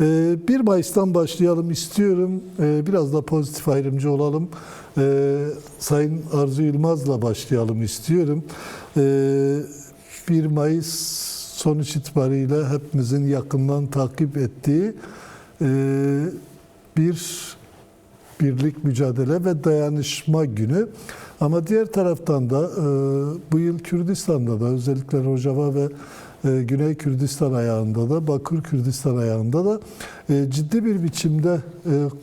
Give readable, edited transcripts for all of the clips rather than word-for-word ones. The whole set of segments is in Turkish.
1 Mayıs'tan başlayalım istiyorum. Biraz da pozitif ayrımcı olalım. Sayın Arzu Yılmaz'la başlayalım istiyorum. 1 Mayıs sonuç itibariyle hepimizin yakından takip ettiği bir birlik, mücadele ve dayanışma günü. Ama diğer taraftan da bu yıl Kürdistan'da da özellikle Rojava ve Güney Kürdistan ayağında da, Bakır Kürdistan ayağında da ciddi bir biçimde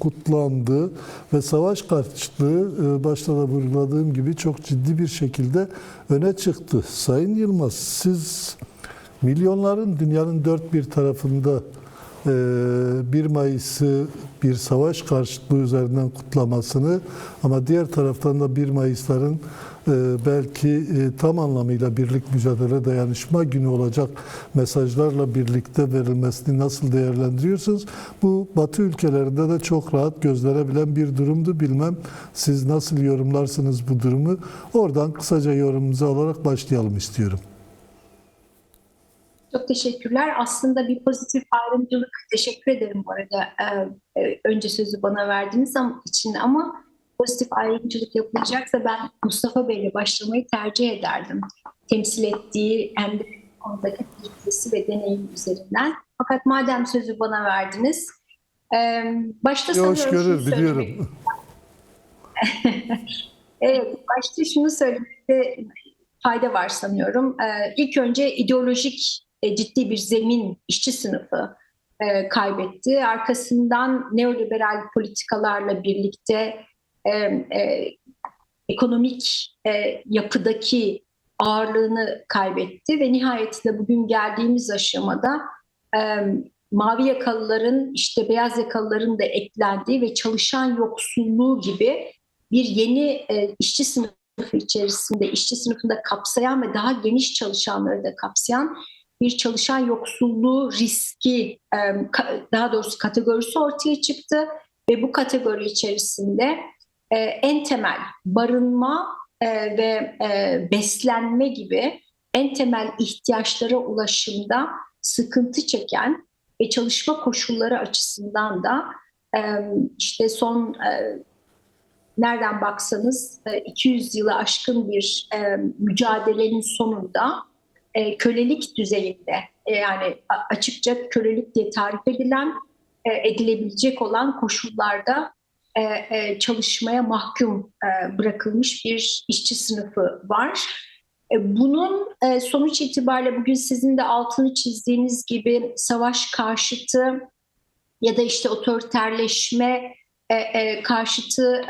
kutlandı ve savaş karşıtlığı başta da vurguladığım gibi çok ciddi bir şekilde öne çıktı. Sayın Yılmaz, siz milyonların dünyanın dört bir tarafında 1 Mayıs'ı bir savaş karşıtlığı üzerinden kutlamasını ama diğer taraftan da 1 Mayıs'ların belki tam anlamıyla birlik, mücadele, dayanışma günü olacak mesajlarla birlikte verilmesini nasıl değerlendiriyorsunuz? Bu Batı ülkelerinde de çok rahat gözlenebilen bir durumdu. Bilmem siz nasıl yorumlarsınız bu durumu? Oradan kısaca yorumunuzu alarak başlayalım istiyorum. Çok teşekkürler. Aslında bir pozitif ayrımcılık, teşekkür ederim bu arada önce sözü bana verdiğiniz için, ama pozitif ayrımcılık yapılacaksa ben Mustafa Bey'le başlamayı tercih ederdim. Temsil ettiği hem de ondaki tecrübesi ve deneyim üzerinden. Fakat madem sözü bana verdiniz, başta Hoş sanıyorum görür, şunu biliyorum. Evet, başta şunu söylemekte fayda var sanıyorum. İlk önce ideolojik ciddi bir zemin işçi sınıfı kaybetti. Arkasından neoliberal politikalarla birlikte ekonomik yapıdaki ağırlığını kaybetti ve nihayetinde bugün geldiğimiz aşamada mavi yakalıların işte beyaz yakalıların da eklendiği ve çalışan yoksulluğu gibi bir yeni işçi sınıfı içerisinde, işçi sınıfında kapsayan ve daha geniş çalışanları da kapsayan bir çalışan yoksulluğu riski, daha doğrusu kategorisi ortaya çıktı ve bu kategori içerisinde en temel barınma ve beslenme gibi en temel ihtiyaçlara ulaşımda sıkıntı çeken ve çalışma koşulları açısından da işte son nereden baksanız 200 yılı aşkın bir mücadelenin sonunda kölelik düzeyinde, yani açıkça kölelik diye tarif edilebilecek olan koşullarda çalışmaya mahkum bırakılmış bir işçi sınıfı var. Bunun sonuç itibariyle bugün sizin de altını çizdiğiniz gibi savaş karşıtı ya da işte otoriterleşme karşıtı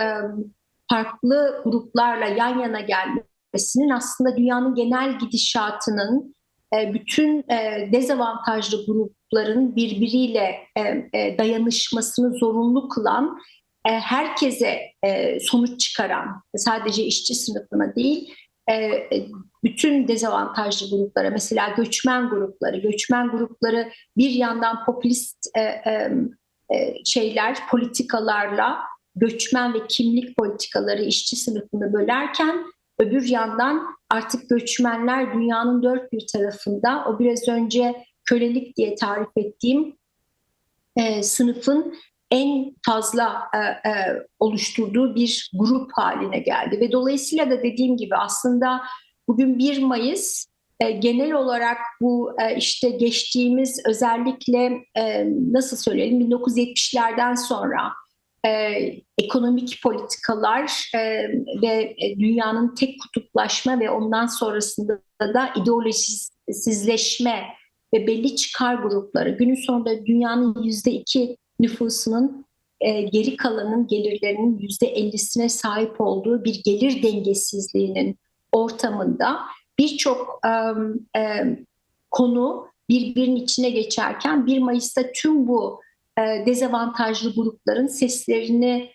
farklı gruplarla yan yana gelmesinin aslında dünyanın genel gidişatının bütün dezavantajlı grupların birbiriyle dayanışmasını zorunlu kılan, herkese sonuç çıkaran, sadece işçi sınıfına değil, bütün dezavantajlı gruplara, mesela göçmen grupları bir yandan popülist politikalarla göçmen ve kimlik politikaları işçi sınıfını bölerken, öbür yandan artık göçmenler dünyanın dört bir tarafında o biraz önce kölelik diye tarif ettiğim sınıfın en fazla oluşturduğu bir grup haline geldi. Ve dolayısıyla da dediğim gibi aslında bugün 1 Mayıs genel olarak bu işte geçtiğimiz özellikle nasıl söyleyelim 1970'lerden sonra ekonomik politikalar ve dünyanın tek kutuplaşma ve ondan sonrasında da ideolojisizleşme ve belli çıkar grupları, günün sonunda dünyanın %2 nüfusunun geri kalanın gelirlerinin %50'sine sahip olduğu bir gelir dengesizliğinin ortamında birçok konu birbirinin içine geçerken 1 Mayıs'ta tüm bu dezavantajlı grupların seslerini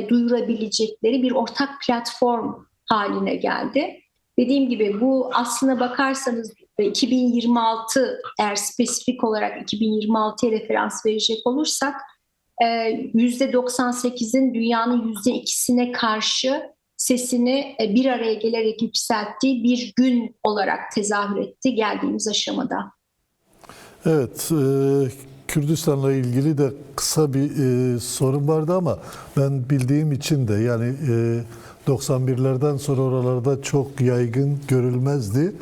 duyurabilecekleri bir ortak platform haline geldi. Dediğim gibi bu aslına bakarsanız 2026, eğer spesifik olarak 2026'ya referans verecek olursak %98'in dünyanın %2'sine karşı sesini bir araya gelerek yükselttiği bir gün olarak tezahür etti geldiğimiz aşamada. Evet, Kürdistan'la ilgili de kısa bir sorun vardı ama ben bildiğim için de yani 91'lerden sonra oralarda çok yaygın görülmezdi.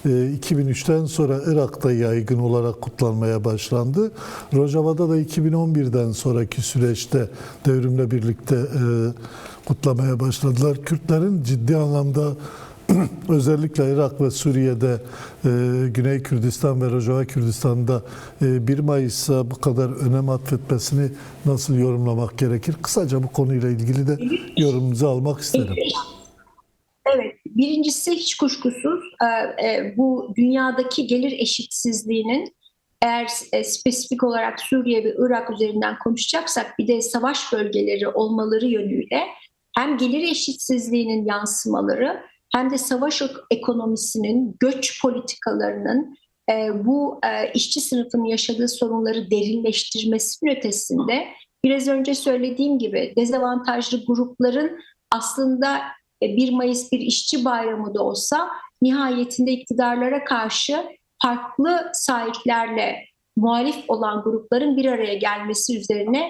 2003'ten sonra Irak'ta yaygın olarak kutlanmaya başlandı. Rojava'da da 2011'den sonraki süreçte devrimle birlikte kutlamaya başladılar. Kürtlerin ciddi anlamda özellikle Irak ve Suriye'de, Güney Kürdistan ve Rojava Kürdistan'da 1 Mayıs'a bu kadar önem atfetmesini nasıl yorumlamak gerekir? Kısaca bu konuyla ilgili de yorumunuzu almak isterim. Evet, birincisi hiç kuşkusuz bu dünyadaki gelir eşitsizliğinin, eğer spesifik olarak Suriye ve Irak üzerinden konuşacaksak, bir de savaş bölgeleri olmaları yönüyle hem gelir eşitsizliğinin yansımaları hem de savaş ekonomisinin, göç politikalarının bu işçi sınıfının yaşadığı sorunları derinleştirmesinin ötesinde, biraz önce söylediğim gibi dezavantajlı grupların aslında 1 Mayıs bir işçi bayramı da olsa nihayetinde iktidarlara karşı farklı sahiplerle muhalif olan grupların bir araya gelmesi üzerine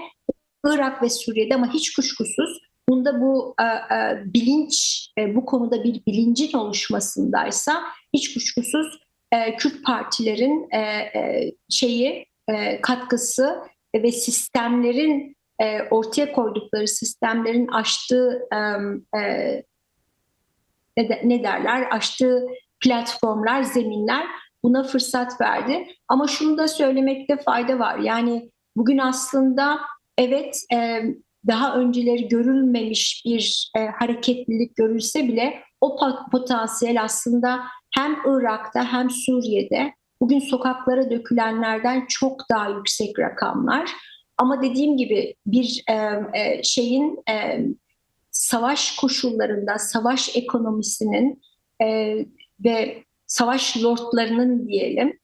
Irak ve Suriye'de, ama hiç kuşkusuz bunda bu bilinç, bu konuda bir bilincin oluşmasındaysa hiç kuşkusuz Kürt partilerin katkısı ve sistemlerin ortaya koydukları sistemlerin açtığı açtığı platformlar, zeminler buna fırsat verdi. Ama şunu da söylemekte fayda var. Yani bugün aslında evet, daha önceleri görülmemiş bir hareketlilik görülse bile o potansiyel aslında hem Irak'ta hem Suriye'de bugün sokaklara dökülenlerden çok daha yüksek rakamlar. Ama dediğim gibi bir savaş koşullarında, savaş ekonomisinin ve savaş lordlarının diyelim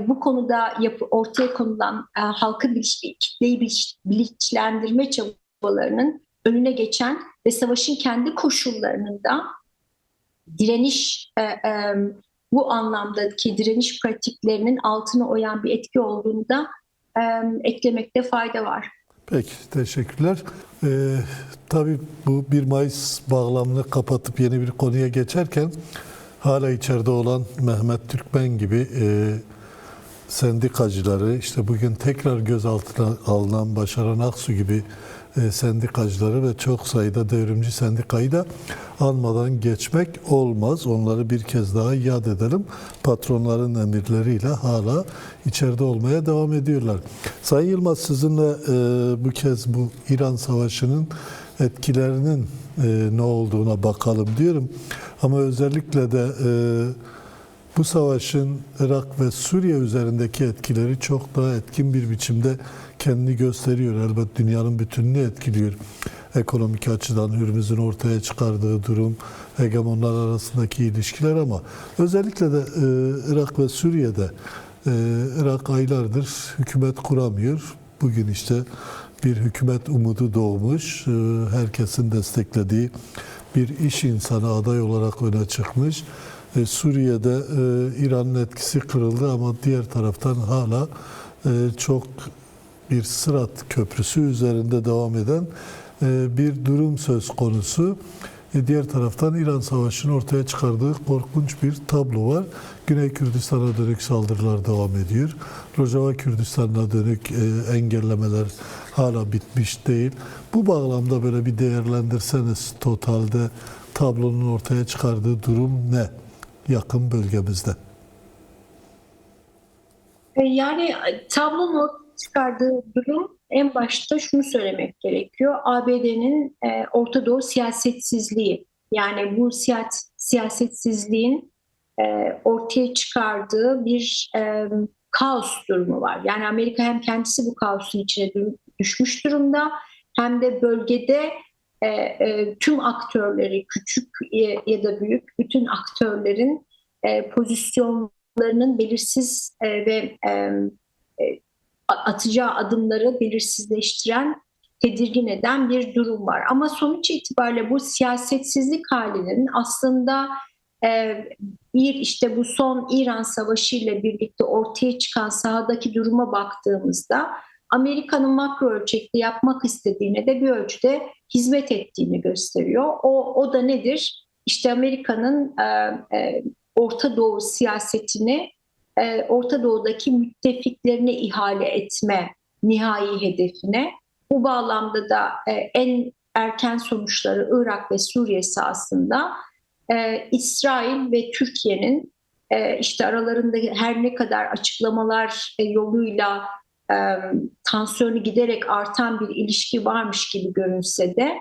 bu konuda ortaya konulan halkı kitleyi bilinçlendirme çabalarının önüne geçen ve savaşın kendi koşullarının da direniş bu anlamdaki direniş pratiklerinin altına oyan bir etki olduğunu da eklemekte fayda var. Peki, teşekkürler. Tabii bu 1 Mayıs bağlamını kapatıp yeni bir konuya geçerken hala içeride olan Mehmet Türkmen gibi sendikacıları, işte bugün tekrar gözaltına alınan Başaran Aksu gibi sendikacıları ve çok sayıda devrimci sendikayı da anmadan geçmek olmaz. Onları bir kez daha yad edelim. Patronların emirleriyle hala içeride olmaya devam ediyorlar. Sayın Yılmaz, sizinle bu kez bu İran Savaşı'nın etkilerinin ne olduğuna bakalım diyorum. Ama özellikle de bu savaşın Irak ve Suriye üzerindeki etkileri çok daha etkin bir biçimde kendini gösteriyor. Elbette dünyanın bütününü etkiliyor. Ekonomik açıdan Hürmüz'ün ortaya çıkardığı durum, hegemonlar arasındaki ilişkiler, ama özellikle de Irak ve Suriye'de Irak aylardır hükümet kuramıyor. Bugün işte bir hükümet umudu doğmuş. Herkesin desteklediği bir iş insanı aday olarak öne çıkmış. Suriye'de İran'ın etkisi kırıldı ama diğer taraftan hala çok bir Sırat Köprüsü üzerinde devam eden bir durum söz konusu. Diğer taraftan İran Savaşı'nın ortaya çıkardığı korkunç bir tablo var. Güney Kürdistan'a dönük saldırılar devam ediyor. Rojava Kürdistan'a dönük engellemeler hala bitmiş değil. Bu bağlamda böyle bir değerlendirseniz, totalde tablonun ortaya çıkardığı durum ne yakın bölgemizde? Yani tablonun ortaya çıkardığı durum, en başta şunu söylemek gerekiyor. ABD'nin Orta Doğu siyasetsizliği. Yani bu siyasetsizliğin ortaya çıkardığı bir kaos durumu var. Yani Amerika hem kendisi bu kaosun içine düşmüş durumda, hem de bölgede tüm aktörleri, küçük ya da büyük, bütün aktörlerin pozisyonlarının belirsiz ve atacağı adımları belirsizleştiren, tedirgin eden bir durum var. Ama sonuç itibariyle bu siyasetsizlik halinin aslında işte bu son İran Savaşı ile birlikte ortaya çıkan sahadaki duruma baktığımızda Amerika'nın makro ölçekte yapmak istediğine de bir ölçüde hizmet ettiğini gösteriyor. O da nedir? İşte Amerika'nın Orta Doğu siyasetini Orta Doğu'daki müttefiklerine ihale etme nihai hedefine. Bu bağlamda da en erken sonuçları Irak ve Suriye sahasında İsrail ve Türkiye'nin işte aralarında her ne kadar açıklamalar yoluyla tansiyonu giderek artan bir ilişki varmış gibi görünse de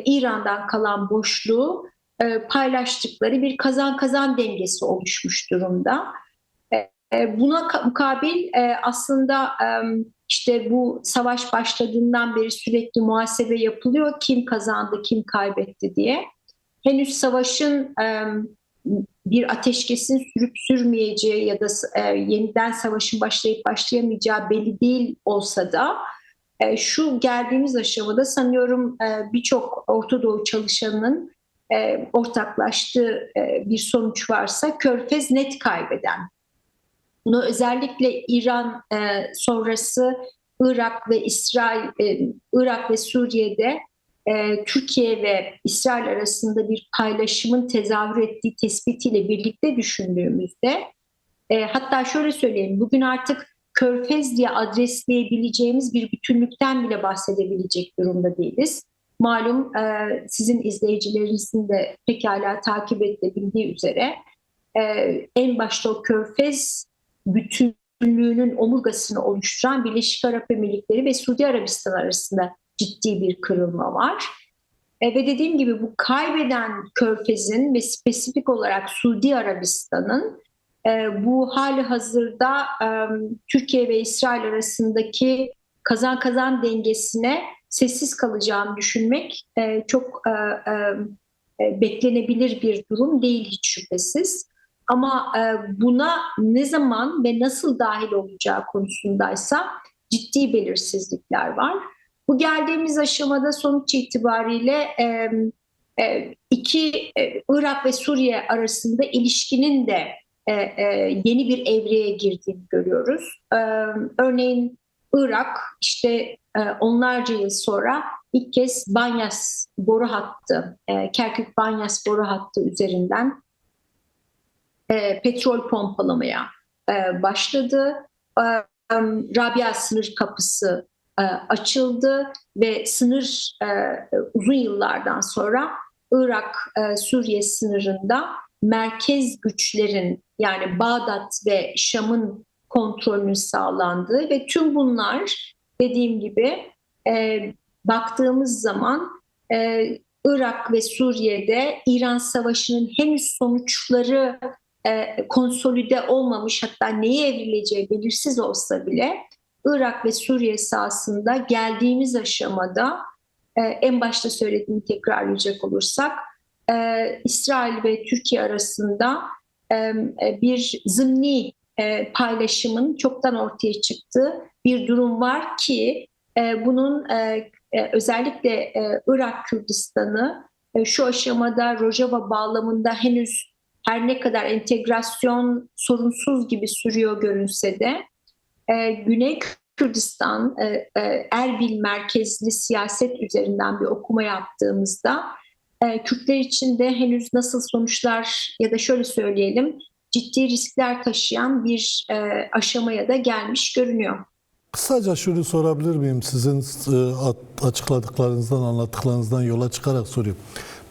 İran'dan kalan boşluğu paylaştıkları bir kazan-kazan dengesi oluşmuş durumda. Buna mukabil aslında işte bu savaş başladığından beri sürekli muhasebe yapılıyor. Kim kazandı, kim kaybetti diye. Henüz savaşın bir ateşkesin sürüp sürmeyeceği ya da yeniden savaşın başlayıp başlayamayacağı belli değil olsa da şu geldiğimiz aşamada sanıyorum birçok Orta Doğu çalışanının ortaklaştığı bir sonuç varsa Körfez net kaybeden. Bunu özellikle İran sonrası Irak ve Suriye'de Türkiye ve İsrail arasında bir paylaşımın tezahür ettiği tespitiyle birlikte düşündüğümüzde hatta şöyle söyleyeyim, bugün artık Körfez diye adresleyebileceğimiz bir bütünlükten bile bahsedebilecek durumda değiliz. Malum sizin izleyicilerinizin de pekala takip edebildiği üzere en başta o Körfez bütünlüğünün omurgasını oluşturan Birleşik Arap Emirlikleri ve Suudi Arabistan arasında ciddi bir kırılma var. Ve dediğim gibi bu kaybeden Körfez'in ve spesifik olarak Suudi Arabistan'ın bu hali hazırda Türkiye ve İsrail arasındaki kazan-kazan dengesine sessiz kalacağını düşünmek çok beklenebilir bir durum değil hiç şüphesiz. Ama buna ne zaman ve nasıl dahil olacağı konusundaysa ciddi belirsizlikler var. Bu geldiğimiz aşamada sonuç itibariyle Irak ve Suriye arasında ilişkinin de yeni bir evreye girdiğini görüyoruz. Örneğin Irak işte onlarca yıl sonra ilk kez Banyas boru hattı, Kerkük-Banyas boru hattı üzerinden petrol pompalamaya başladı. Rabia sınır kapısı açıldı ve sınır uzun yıllardan sonra Irak-Suriye sınırında merkez güçlerin yani Bağdat ve Şam'ın kontrolünün sağlandığı ve tüm bunlar dediğim gibi baktığımız zaman Irak ve Suriye'de İran Savaşı'nın henüz sonuçları konsolide olmamış, hatta neye evrileceği belirsiz olsa bile Irak ve Suriye sahasında geldiğimiz aşamada en başta söylediğimi tekrarlayacak olursak İsrail ve Türkiye arasında bir zımni paylaşımın çoktan ortaya çıktığı bir durum var ki bunun özellikle Irak Kürdistan'ı şu aşamada Rojava bağlamında henüz her ne kadar entegrasyon sorunsuz gibi sürüyor görünse de Güney Kürdistan Erbil merkezli siyaset üzerinden bir okuma yaptığımızda Kürtler için de henüz nasıl sonuçlar ya da şöyle söyleyelim ciddi riskler taşıyan bir aşamaya da gelmiş görünüyor. Kısaca şunu sorabilir miyim? Sizin açıkladıklarınızdan, anlattıklarınızdan yola çıkarak sorayım.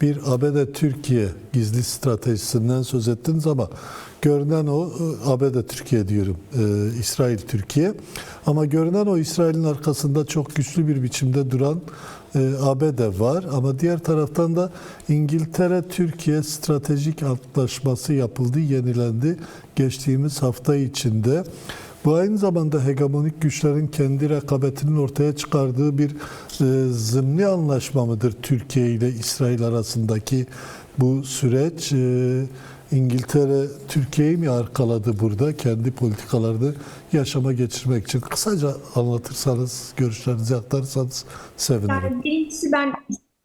Bir ABD-Türkiye gizli stratejisinden söz ettiniz ama görünen o ABD-Türkiye diyorum, İsrail-Türkiye. Ama görünen o İsrail'in arkasında çok güçlü bir biçimde duran ABD var. Ama diğer taraftan da İngiltere-Türkiye stratejik antlaşması yapıldı, yenilendi geçtiğimiz hafta içinde. Bu aynı zamanda hegemonik güçlerin kendi rekabetinin ortaya çıkardığı bir zımni anlaşma mıdır Türkiye ile İsrail arasındaki bu süreç? İngiltere Türkiye'yi mi arkaladı burada kendi politikalarını yaşama geçirmek için? Kısaca anlatırsanız, görüşlerinizi aktarırsanız sevinirim. Yani birincisi ben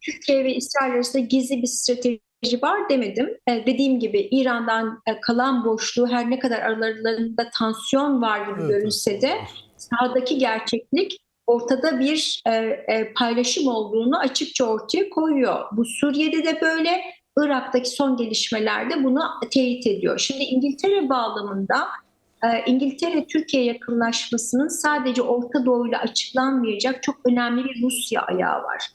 Türkiye ve İsrail arasında gizli bir strateji var demedim. Dediğim gibi İran'dan kalan boşluğu her ne kadar aralarında tansiyon var gibi Evet, görünse de evet. sahadaki gerçeklik ortada bir paylaşım olduğunu açıkça ortaya koyuyor. Bu Suriye'de de böyle, Irak'taki son gelişmelerde bunu teyit ediyor. Şimdi İngiltere bağlamında İngiltere-Türkiye yakınlaşmasının sadece Orta Doğu'yla açıklanmayacak çok önemli bir Rusya ayağı var.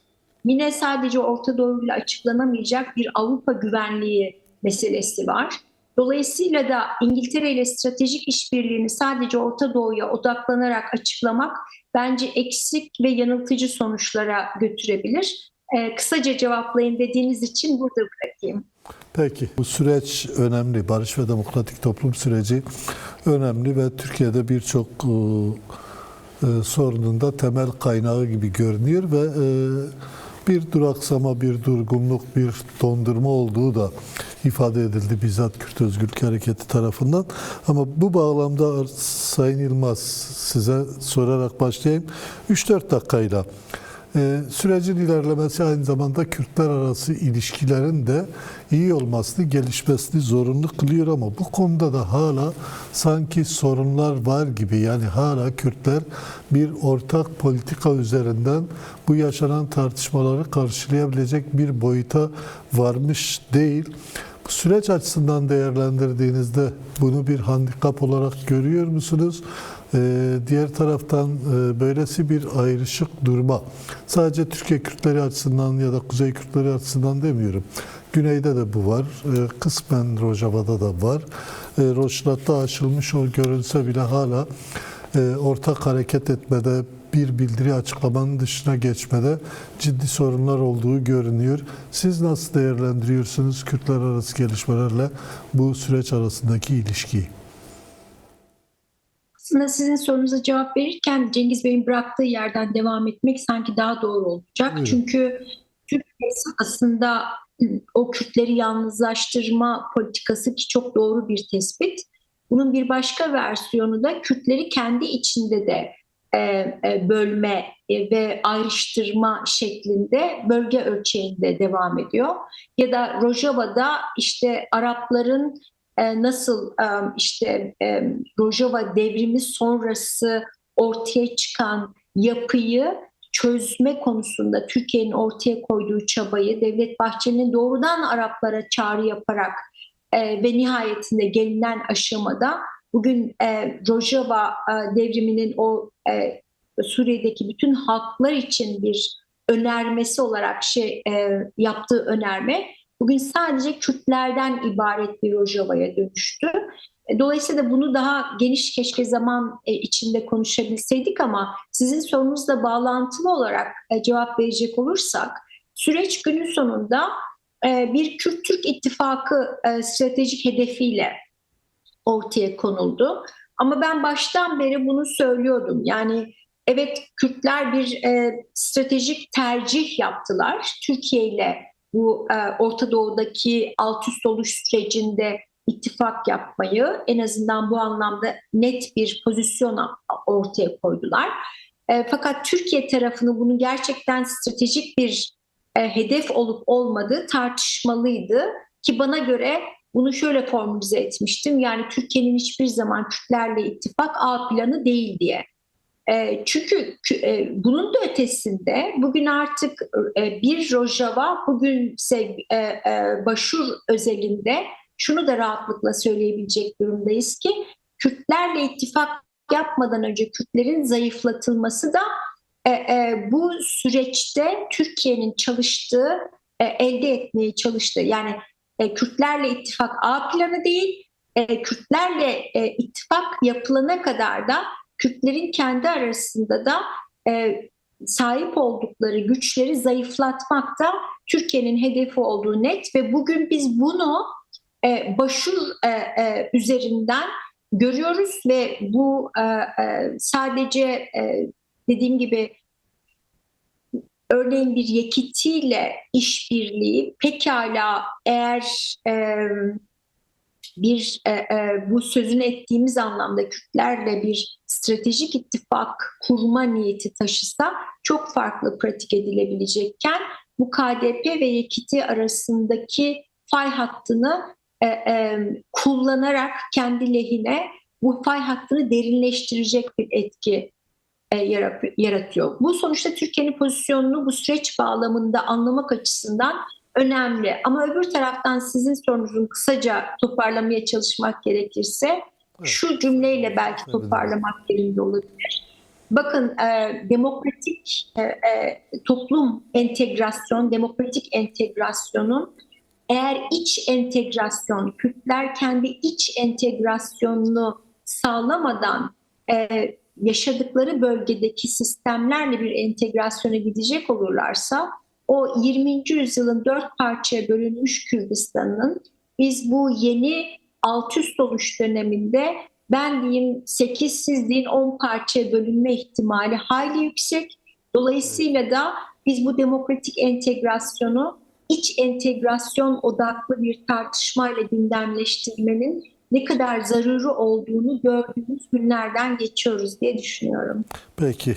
Yine sadece Orta Doğu'yla açıklanamayacak bir Avrupa güvenliği meselesi var. Dolayısıyla da İngiltere ile stratejik işbirliğini sadece Orta Doğu'ya odaklanarak açıklamak bence eksik ve yanıltıcı sonuçlara götürebilir. Kısaca cevaplayın dediğiniz için burada bırakayım. Peki, bu süreç önemli. Barış ve demokratik toplum süreci önemli ve Türkiye'de birçok sorunun da temel kaynağı gibi görünüyor ve bir duraksama, bir durgunluk, bir dondurma olduğu da ifade edildi bizzat Kürt Özgürlük Hareketi tarafından. Ama bu bağlamda Sayın Yılmaz, size sorarak başlayayım. 3-4 dakikayla. Sürecin ilerlemesi aynı zamanda Kürtler arası ilişkilerin de iyi olmasını, gelişmesini zorunlu kılıyor ama bu konuda da hala sanki sorunlar var gibi. Yani hala Kürtler bir ortak politika üzerinden bu yaşanan tartışmaları karşılayabilecek bir boyuta varmış değil. Bu süreç açısından değerlendirdiğinizde bunu bir handikap olarak görüyor musunuz? Diğer taraftan böylesi bir ayrışık durma. Sadece Türkiye Kürtleri açısından ya da Kuzey Kürtleri açısından demiyorum. Güneyde de bu var. Kısmen Rojava'da da var. Roşlat'ta aşılmış o görünse bile hala ortak hareket etmede, bir bildiri açıklamanın dışına geçmede ciddi sorunlar olduğu görünüyor. Siz nasıl değerlendiriyorsunuz Kürtler arası gelişmelerle bu süreç arasındaki ilişkiyi? Aslında sizin sorunuza cevap verirken Cengiz Bey'in bıraktığı yerden devam etmek sanki daha doğru olacak. Buyurun. Çünkü Türkiye aslında o Kürtleri yalnızlaştırma politikası, ki çok doğru bir tespit. Bunun bir başka versiyonu da Kürtleri kendi içinde de bölme ve ayrıştırma şeklinde bölge ölçeğinde devam ediyor. Ya da Rojava'da işte Arapların nasıl işte Rojava devrimi sonrası ortaya çıkan yapıyı çözme konusunda Türkiye'nin ortaya koyduğu çabayı, Devlet Bahçeli'nin doğrudan Araplara çağrı yaparak ve nihayetinde gelinen aşamada bugün Rojava devriminin o Suriye'deki bütün halklar için bir önermesi olarak yaptığı önerme bugün sadece Kürtlerden ibaret bir Rojava'ya dönüştü. Dolayısıyla bunu daha geniş keşke zaman içinde konuşabilseydik ama sizin sorunuzla bağlantılı olarak cevap verecek olursak süreç günün sonunda bir Kürt-Türk ittifakı stratejik hedefiyle ortaya konuldu. Ama ben baştan beri bunu söylüyordum. Yani evet, Kürtler bir stratejik tercih yaptılar. Türkiye ile bu Orta Doğu'daki alt üst oluş sürecinde ittifak yapmayı, en azından bu anlamda net bir pozisyon ortaya koydular. Fakat Türkiye tarafını bunu gerçekten stratejik bir hedef olup olmadığı tartışmalıydı. Ki bana göre bunu şöyle formülize etmiştim. Yani Türkiye'nin hiçbir zaman Kürtlerle ittifak A planı değil diye. Çünkü bunun da ötesinde bugün artık bir Rojava, bugün Başur özelinde şunu da rahatlıkla söyleyebilecek durumdayız ki Kürtlerle ittifak yapmadan önce Kürtlerin zayıflatılması da bu süreçte Türkiye'nin çalıştığı, elde etmeye çalıştığı, yani Kürtlerle ittifak A planı değil, Kürtlerle ittifak yapılana kadar da Kürtlerin kendi arasında da sahip oldukları güçleri zayıflatmak da Türkiye'nin hedefi olduğu net ve bugün biz bunu Başur üzerinden görüyoruz ve bu sadece dediğim gibi örneğin bir Yekiti'yle işbirliği pekala eğer bu sözünü ettiğimiz anlamda Kürtlerle bir stratejik ittifak kurma niyeti taşısa çok farklı pratik edilebilecekken bu KDP ve Yekiti arasındaki fay hattını kullanarak kendi lehine bu fay hattını derinleştirecek bir etki yaratıyor. Bu sonuçta Türkiye'nin pozisyonunu bu süreç bağlamında anlamak açısından önemli. Ama öbür taraftan sizin sorunuzu kısaca toparlamaya çalışmak gerekirse şu cümleyle belki toparlamak yerinde olabilir. Bakın demokratik toplum entegrasyon, demokratik entegrasyonun eğer iç entegrasyon, Kürtler kendi iç entegrasyonunu sağlamadan yaşadıkları bölgedeki sistemlerle bir entegrasyona gidecek olurlarsa o 20. yüzyılın 4 parçaya bölünmüş Kürdistan'ın biz bu yeni alt üst oluş döneminde ben diyeyim 8 siz deyin 10 parçaya bölünme ihtimali hayli yüksek. Dolayısıyla da biz bu demokratik entegrasyonu iç entegrasyon odaklı bir tartışmayla gündemleştirmenin ne kadar zaruri olduğunu gördüğümüz günlerden geçiyoruz diye düşünüyorum. Peki,